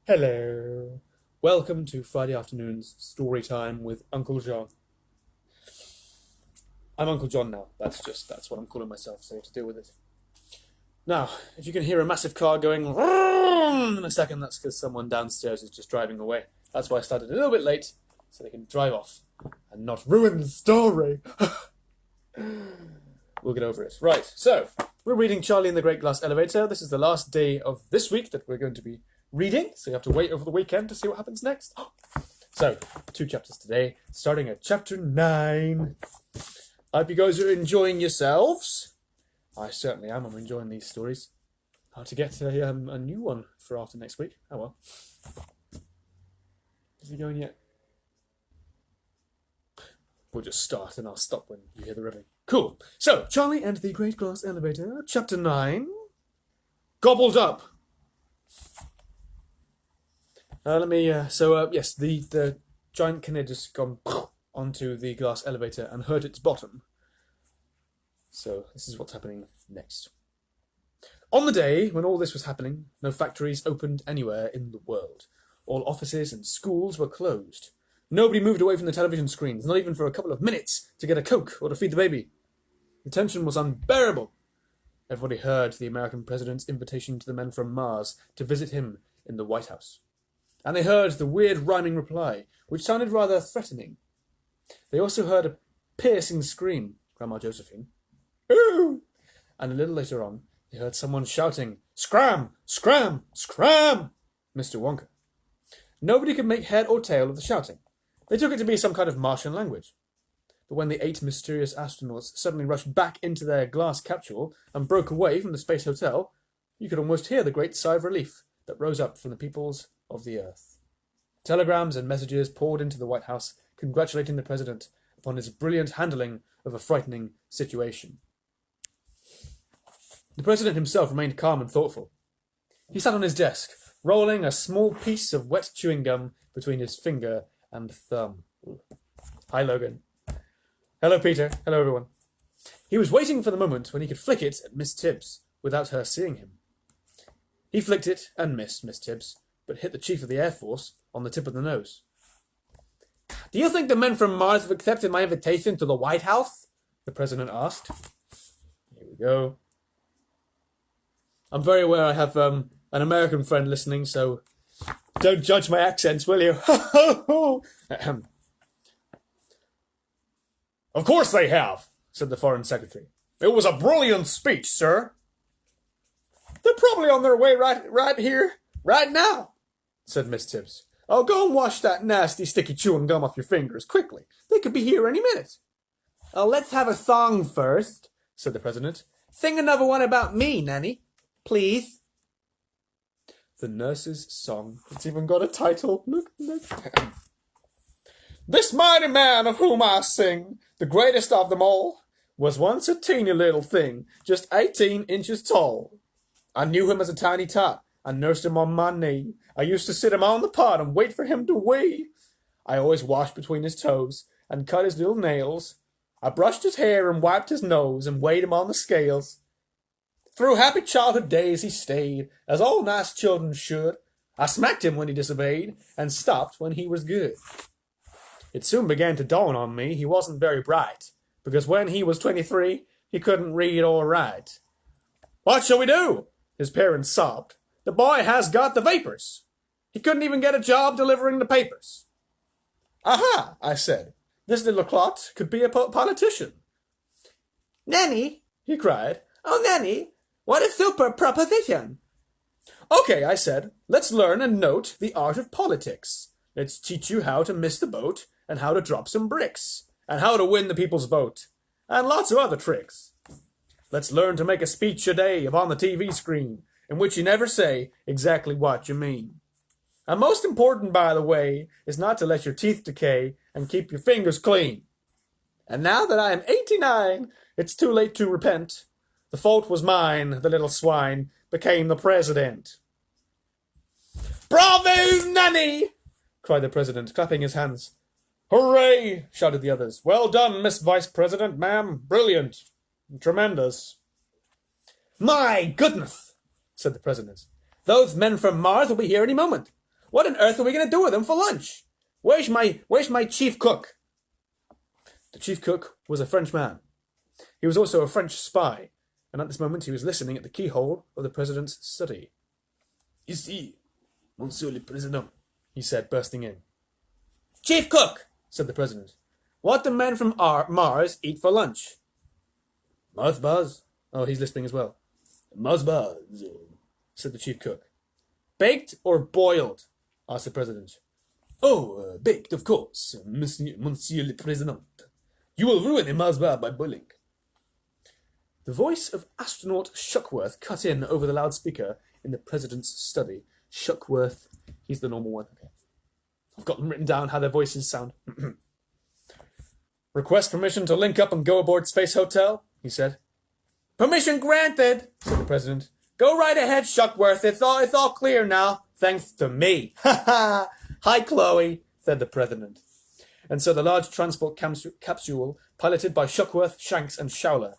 Hello. Welcome to Friday afternoon's story time with Uncle John. I'm Uncle John now. That's what I'm calling myself, so you have to deal with it. Now, if you can hear a massive car going in a second, that's because someone downstairs is just driving away. That's why I started a little bit late, so they can drive off and not ruin the story. We'll get over it. Right, so we're reading Charlie and the Great Glass Elevator. This is the last day of this week that we're going to be reading, so you have to wait over the weekend to see what happens next. So, 2 chapters today, starting at chapter 9. I hope you guys are enjoying yourselves. I certainly am. I'm enjoying these stories. Hard to get a new one for after next week. Oh well. Is he going yet? We'll just start and I'll stop when you hear the ribbon. Cool. So, Charlie and the Great Glass Elevator, chapter 9. Gobbled up. Yes, the giant canid has gone onto the glass elevator and hurt its bottom. So this is what's happening next. On the day when all this was happening, no factories opened anywhere in the world. All offices and schools were closed. Nobody moved away from the television screens, not even for a couple of minutes to get a Coke or to feed the baby. The tension was unbearable. Everybody heard the American president's invitation to the men from Mars to visit him in the White House. And they heard the weird rhyming reply, which sounded rather threatening. They also heard a piercing scream, Grandma Josephine. Ooh! And a little later on, they heard someone shouting, Scram! Scram! Scram! Mr. Wonka. Nobody could make head or tail of the shouting. They took it to be some kind of Martian language. But when the 8 mysterious astronauts suddenly rushed back into their glass capsule and broke away from the space hotel, you could almost hear the great sigh of relief that rose up from the peoples of the Earth. Telegrams and messages poured into the White House, congratulating the president upon his brilliant handling of a frightening situation. The president himself remained calm and thoughtful. He sat on his desk, rolling a small piece of wet chewing gum between his finger and thumb. Hi, Logan. Hello, Peter. Hello, everyone. He was waiting for the moment when he could flick it at Miss Tibbs without her seeing him. He flicked it and missed Miss Tibbs, but hit the Chief of the Air Force on the tip of the nose. Do you think the men from Mars have accepted my invitation to the White House? The president asked. Here we go. I'm very aware I have an American friend listening, so don't judge my accents, will you? Of course they have, said the Foreign Secretary. It was a brilliant speech, sir. They're probably on their way right here, right now, said Miss Tibbs. Oh, go and wash that nasty, sticky chewing gum off your fingers, quickly. They could be here any minute. Oh, let's have a song first, said the president. Sing another one about me, Nanny, please. The nurse's song. It's even got a title. Look. This mighty man of whom I sing, the greatest of them all, was once a teeny little thing, just 18 inches tall. I knew him as a tiny tot. I nursed him on my knee. I used to sit him on the pot and wait for him to wee. I always washed between his toes and cut his little nails. I brushed his hair and wiped his nose and weighed him on the scales. Through happy childhood days he stayed, as all nice children should. I smacked him when he disobeyed and stopped when he was good. It soon began to dawn on me he wasn't very bright, because when he was 23, he couldn't read or write. What shall we do? His parents sobbed. The boy has got the vapors. He couldn't even get a job delivering the papers. Aha, I said. This little clot could be a politician. Nanny, he cried. Oh, Nanny, what a super proposition. Okay, I said. Let's learn and note the art of politics. Let's teach you how to miss the boat and how to drop some bricks and how to win the people's vote and lots of other tricks. Let's learn to make a speech a day upon the TV screen in which you never say exactly what you mean. And most important, by the way, is not to let your teeth decay and keep your fingers clean. And now that I am 89, it's too late to repent. The fault was mine, the little swine became the president. Bravo, Nanny! Cried the president, clapping his hands. Hooray! Shouted the others. Well done, Miss Vice President, ma'am. Brilliant. Tremendous. My goodness, said the president. Those men from Mars will be here any moment. What on earth are we going to do with him for lunch? Where's my chief cook? The chief cook was a French man. He was also a French spy, and at this moment he was listening at the keyhole of the president's study. Ici, Monsieur le Président, he said, bursting in. Chief cook, said the president. What do men from Mars eat for lunch? Mars bars. Oh, he's listening as well. Mars bars, said the chief cook. Baked or boiled? Asked the president. Oh, baked, of course, Monsieur le Président. You will ruin a Mars bar by boiling. The voice of astronaut Shuckworth cut in over the loudspeaker in the president's study. Shuckworth, he's the normal one. Okay. I've got them written down how their voices sound. Request permission to link up and go aboard Space Hotel, he said. Permission granted, said the president. Go right ahead, Shuckworth. It's all clear now, thanks to me. Ha ha! Hi, Chloe, said the president. And so the large transport capsule, piloted by Shuckworth, Shanks, and Showler,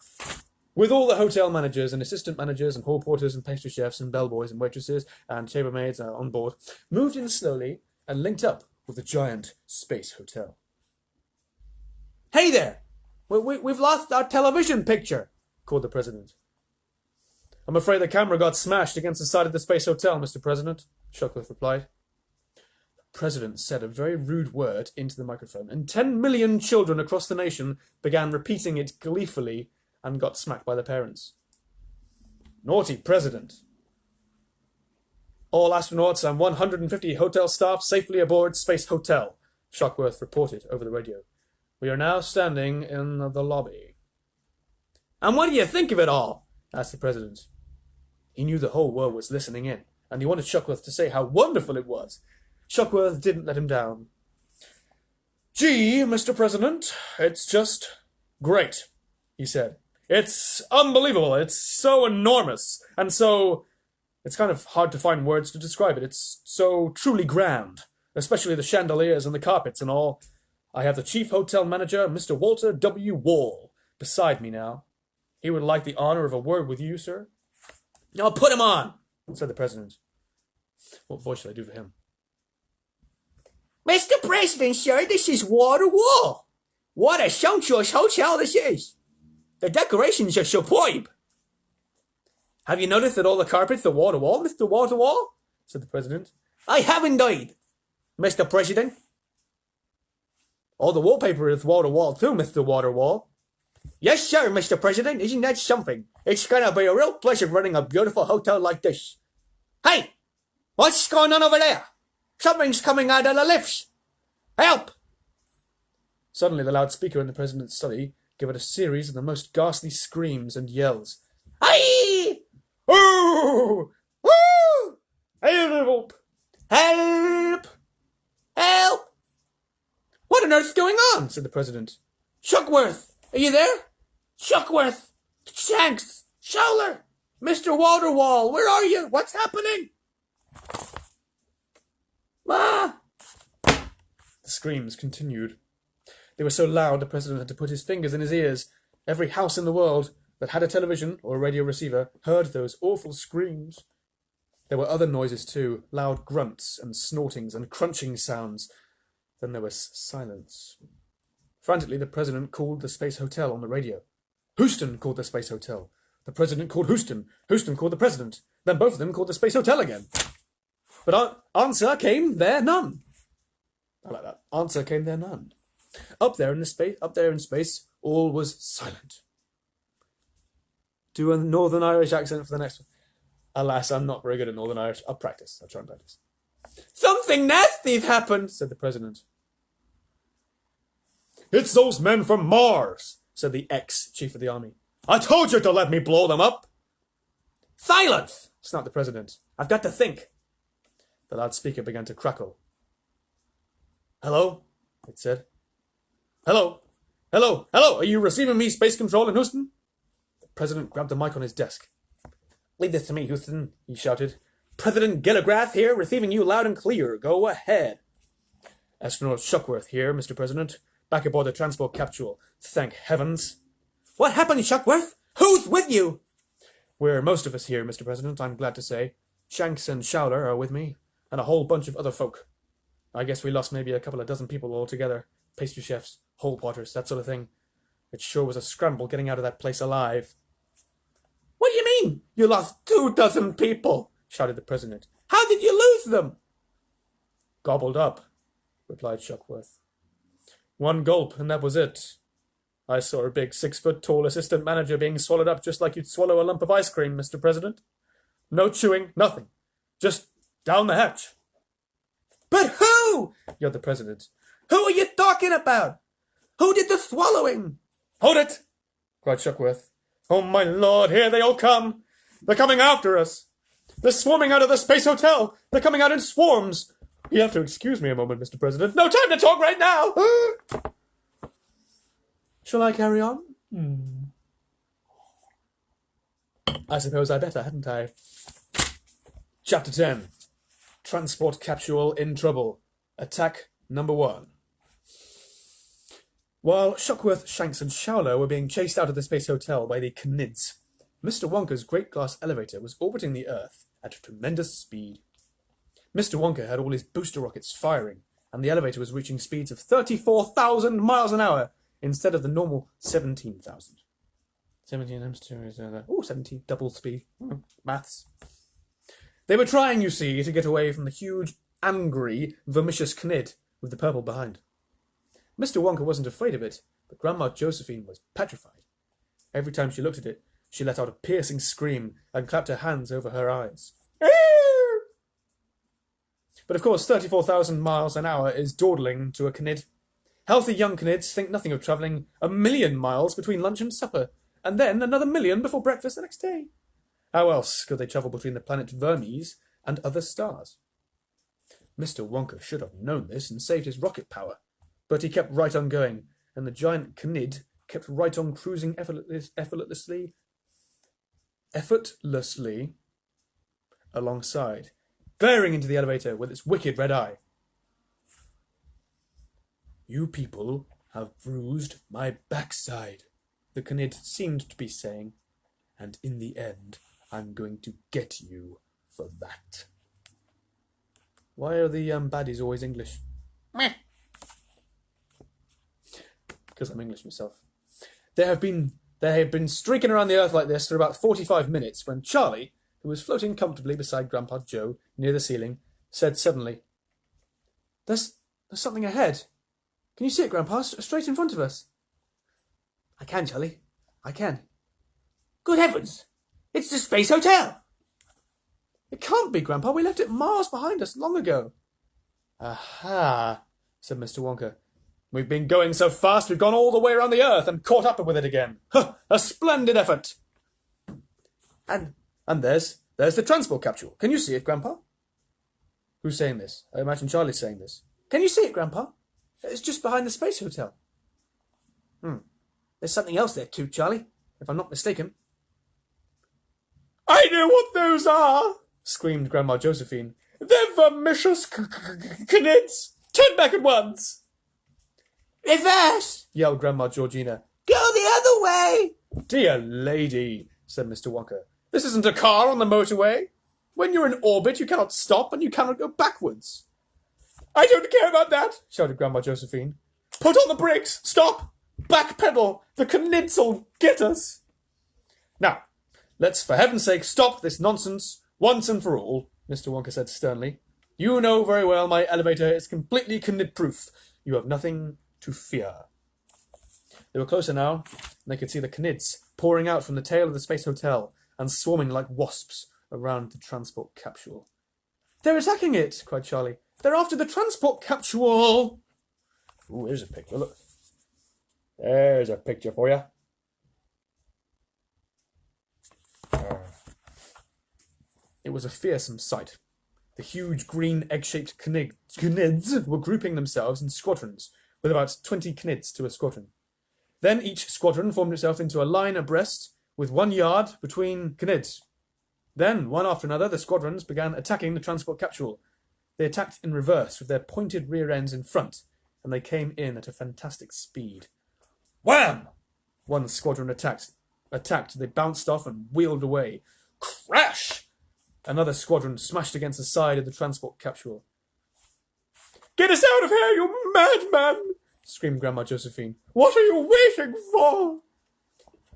with all the hotel managers and assistant managers and hall porters and pastry chefs and bellboys and waitresses and chambermaids on board, moved in slowly and linked up with the giant space hotel. Hey there! We've lost our television picture, called the president. I'm afraid the camera got smashed against the side of the space hotel, Mr. President, Shuckworth replied. The president said a very rude word into the microphone, and 10 million children across the nation began repeating it gleefully and got smacked by their parents. Naughty president. All astronauts and 150 hotel staff safely aboard Space Hotel, Shuckworth reported over the radio. We are now standing in the lobby. And what do you think of it all? Asked the president. He knew the whole world was listening in, and he wanted Shuckworth to say how wonderful it was. Shuckworth didn't let him down. Gee, Mr. President, it's just great, he said. It's unbelievable. It's so enormous, and so... It's kind of hard to find words to describe it. It's so truly grand, especially the chandeliers and the carpets and all. I have the chief hotel manager, Mr. Walter W. Wall, beside me now. He would like the honor of a word with you, sir. I'll put him on, said the president. What voice should I do for him? Mr. President, sir, this is Walter Wall. What a sumptuous hotel this is. The decorations are superb. Have you noticed that all the carpets are wall to wall, Mr. Wall to Wall? Said the president. I have indeed, Mr. President. All the wallpaper is wall to wall too, Mr. Waterwall. Yes, sir, Mr. President. Isn't that something? It's gonna be a real pleasure running a beautiful hotel like this. Hey! What's going on over there? Something's coming out of the lifts. Help! Suddenly the loudspeaker in the president's study gave out a series of the most ghastly screams and yells. Aye! Ooh! Woo! Help! Help! Help! What on earth's going on? Said the president. Shuckworth! Are you there? Shuckworth! Shanks! Showler! Mr. Waterwall! Where are you? What's happening? Ah! The screams continued. They were so loud the president had to put his fingers in his ears. Every house in the world that had a television or a radio receiver heard those awful screams. There were other noises too, loud grunts and snortings and crunching sounds. Then there was silence. Frantically, the president called the Space Hotel on the radio. Houston called the Space Hotel. The president called Houston. Houston called the president. Then both of them called the Space Hotel again. But answer came there none. I like that. Answer came there none. Up there in space, all was silent. Do a Northern Irish accent for the next one. Alas, I'm not very good at Northern Irish. I'll practice. I'll try and practice. Something nasty's happened, said the president. It's those men from Mars, said the ex-chief of the army. I told you to let me blow them up. Silence, snapped the president. I've got to think. The loudspeaker began to crackle. Hello, it said. Hello, hello, hello, are you receiving me, Space Control in Houston? The president grabbed the mic on his desk. Leave this to me, Houston, he shouted. President Gilligrath here, receiving you loud and clear. Go ahead. Astronaut Shuckworth here, Mr. President. Back aboard the transport capsule. Thank heavens. What happened, Shuckworth? Who's with you? We're most of us here, Mr. President, I'm glad to say. Shanks and Showler are with me. and a whole bunch of other folk. I guess we lost maybe a couple of dozen people altogether. Pastry chefs, hole porters, that sort of thing. It sure was a scramble getting out of that place alive. What do you mean? You lost 24 people, shouted the president. How did you lose them? Gobbled up, replied Shuckworth. One gulp, and that was it. I saw a big 6-foot-tall assistant manager being swallowed up just like you'd swallow a lump of ice cream, Mr. President. No chewing, nothing. Just down the hatch. But who? Yelled the president. Who are you talking about? Who did the swallowing? Hold it, cried Shuckworth. Oh, my lord, here they all come. They're coming after us. They're swarming out of the Space Hotel. They're coming out in swarms. You have to excuse me a moment, Mr. President. No time to talk right now. Shall I carry on? I suppose I better, hadn't I? Chapter 10. Transport capsule in trouble. Attack number 1. While Shuckworth, Shanks, and Showler were being chased out of the Space Hotel by the Cnids, Mr. Wonka's great glass elevator was orbiting the Earth at tremendous speed. Mr. Wonka had all his booster rockets firing, and the elevator was reaching speeds of 34,000 miles an hour instead of the normal 17,000. 17 times 2 is 17, double speed. Maths. They were trying, you see, to get away from the huge, angry, vermicious Cnid with the purple behind. Mr. Wonka wasn't afraid of it, but Grandma Josephine was petrified. Every time she looked at it, she let out a piercing scream and clapped her hands over her eyes. But of course, 34,000 miles an hour is dawdling to a Cnid. Healthy young Cnids think nothing of travelling 1,000,000 miles between lunch and supper, and then another 1,000,000 before breakfast the next day. How else could they travel between the planet Vermes and other stars? Mr. Wonka should have known this and saved his rocket power, but he kept right on going, and the giant Cnid kept right on cruising effortlessly alongside, glaring into the elevator with its wicked red eye. You people have bruised my backside, the Cnid seemed to be saying, and in the end, I'm going to get you for that. Why are the baddies always English? Meh. Because I'm English myself. They have been streaking around the Earth like this for about 45 minutes when Charlie, who was floating comfortably beside Grandpa Joe near the ceiling, said suddenly, There's something ahead. Can you see it, Grandpa? Straight in front of us. I can, Charlie. I can. Good heavens! It's the Space Hotel! It can't be, Grandpa. We left it miles behind us long ago. Aha, said Mr. Wonka. We've been going so fast we've gone all the way around the Earth and caught up with it again. A splendid effort! And there's the transport capsule. Can you see it, Grandpa? Who's saying this? I imagine Charlie's saying this. Can you see it, Grandpa? It's just behind the Space Hotel. There's something else there too, Charlie, if I'm not mistaken. I know what those are, screamed Grandma Josephine. They're vermicious Cnids. Turn back at once. Reverse, yelled Grandma Georgina. Go the other way. Dear lady, said Mr. Wonka. This isn't a car on the motorway. When you're in orbit, you cannot stop and you cannot go backwards. I don't care about that, shouted Grandma Josephine. Put on the brakes. Stop. Backpedal. The Cnids will get us. Now, let's for heaven's sake stop this nonsense once and for all, Mr. Wonka said sternly. You know very well my elevator is completely Cnid-proof. You have nothing to fear. They were closer now, and they could see the Cnids pouring out from the tail of the Space Hotel and swarming like wasps around the transport capsule. They're attacking it, cried Charlie. They're after the transport capsule. Ooh, here's a picture. Look. There's a picture for you. It was a fearsome sight. The huge green egg-shaped Cnids were grouping themselves in squadrons, with about 20 Cnids to a squadron. Then each squadron formed itself into a line abreast, with 1 yard between Cnids. Then, one after another, the squadrons began attacking the transport capsule. They attacked in reverse, with their pointed rear ends in front, and they came in at a fantastic speed. Wham! One squadron attacked. They bounced off and wheeled away. Crash! Another squadron smashed against the side of the transport capsule. "Get us out of here, you madman!" screamed Grandma Josephine. "What are you waiting for?"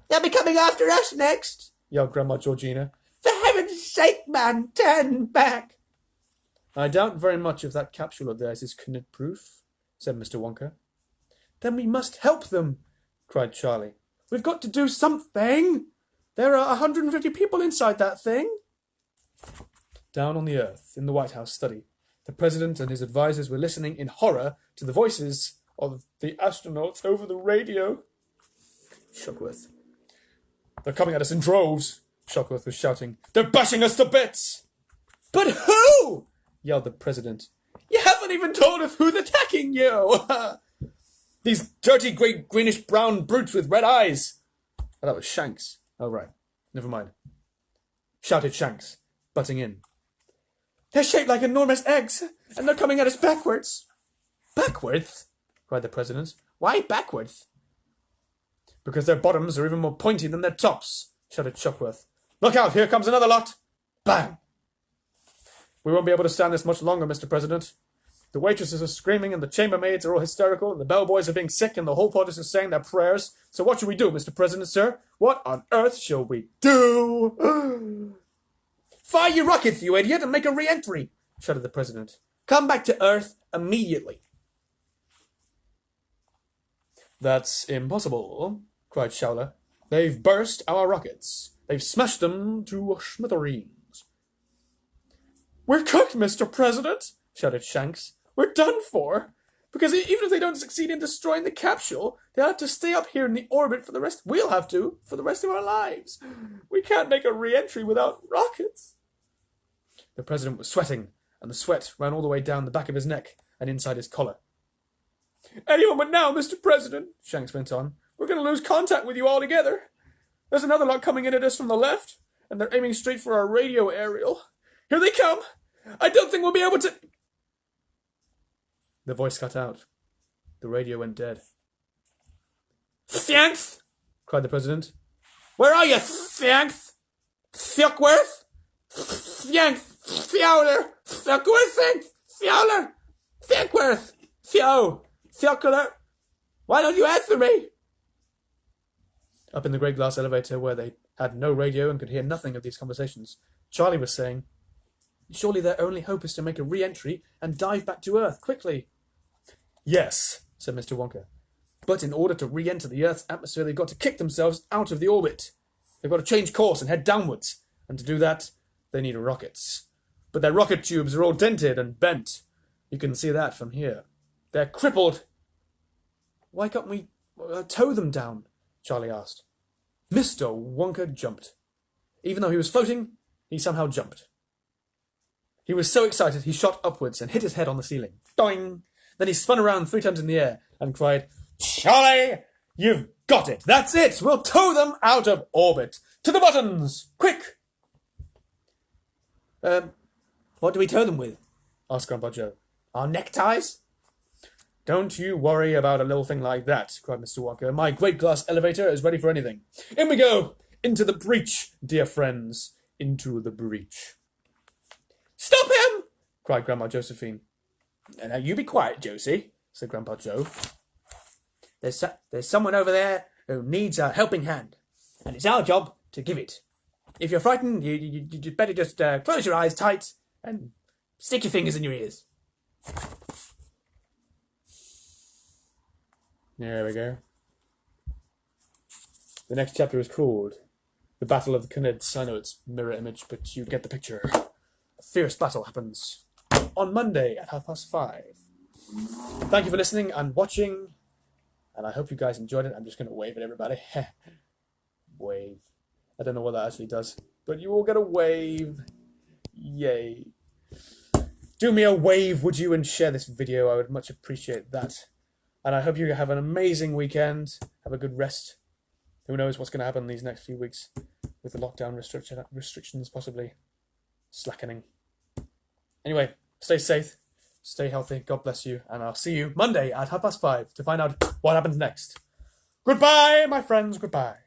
"They'll be coming after us next," yelled Grandma Georgina. "For heaven's sake, man, turn back." "I doubt very much if that capsule of theirs is Knit-proof," said Mr. Wonka. "Then we must help them," cried Charlie. "We've got to do something. There are 150 people inside that thing." Down on the earth, in the White House study, the president and his advisors were listening in horror to the voices of the astronauts over the radio. Shuckworth. "They're coming at us in droves," Shuckworth was shouting. "They're bashing us to bits!" "But who?" yelled the president. "You haven't even told us who's attacking you!" "These dirty greenish-brown brutes with red eyes." Oh, that was Shanks. Oh, right. Never mind. Shouted Shanks, butting in. "They're shaped like enormous eggs, and they're coming at us backwards." "Backwards?" cried the president. "Why backwards?" "Because their bottoms are even more pointy than their tops," shouted Shuckworth. "Look out, here comes another lot!" Bang! "We won't be able to stand this much longer, Mr. President. The waitresses are screaming, and the chambermaids are all hysterical, and the bellboys are being sick, and the hall porters are saying their prayers. So what should we do, Mr. President, sir? What on earth shall we do?" "Fire your rockets, you idiot, and make a re-entry," shouted the president. "Come back to Earth immediately." "That's impossible," cried Showler. "They've burst our rockets. They've smashed them to smithereens." "We're cooked, Mr. President," shouted Shanks. "We're done for. Because even if they don't succeed in destroying the capsule, they'll have to stay up here in the orbit for the rest. We'll have to for the rest of our lives. We can't make a re-entry without rockets." The president was sweating, and the sweat ran all the way down the back of his neck and inside his collar. "Any moment now, Mr. President," Shanks went on. "We're going to lose contact with you altogether. There's another lot coming in at us from the left, and they're aiming straight for our radio aerial. Here they come! I don't think we'll be able to—" The voice cut out. The radio went dead. "Shanks!" cried the president. "Where are you, Shanks? Shuckworth? Shanks! Fowler! Shuckworth! Fowler! Shuckworth! Shuckler! Why don't you answer me?" Up in the great glass elevator, where they had no radio and could hear nothing of these conversations, Charlie was saying, "Surely their only hope is to make a re-entry and dive back to Earth quickly." "Yes," said Mr. Wonka. "But in order to re-enter the Earth's atmosphere, they've got to kick themselves out of the orbit. They've got to change course and head downwards. And to do that, they need rockets. But their rocket tubes are all dented and bent. You can see that from here. They're crippled." "Why can't we tow them down?" Charlie asked. Mr. Wonka jumped. Even though he was floating, he somehow jumped. He was so excited he shot upwards and hit his head on the ceiling. Doing! Then he spun around 3 times in the air and cried, "Charlie, you've got it! That's it! We'll tow them out of orbit! To the buttons! Quick!" What do we tow them with?" asked Grandpa Joe. "Our neckties?" "Don't you worry about a little thing like that," cried Mr. Wonka. "My great glass elevator is ready for anything. In we go! Into the breach, dear friends. Into the breach." "Stop him!" cried Grandma Josephine. "Now you be quiet, Josie," said Grandpa Joe. There's someone over there who needs a helping hand, and it's our job to give it. If you're frightened, you'd better just close your eyes tight and stick your fingers in your ears." There we go. The next chapter is called The Battle of the Canids. I know it's mirror image, but you get the picture. A fierce battle happens on Monday at 5:30. Thank you for listening and watching, and I hope you guys enjoyed it. I'm just going to wave at everybody. Wave. I don't know what that actually does, but you all get a wave. Yay. Do me a wave, would you, and share this video. I would much appreciate that. And I hope you have an amazing weekend. Have a good rest. Who knows what's going to happen these next few weeks with the lockdown restrictions possibly slackening. Anyway, stay safe, stay healthy, God bless you, and I'll see you Monday at 5:30 to find out what happens next. Goodbye, my friends, goodbye.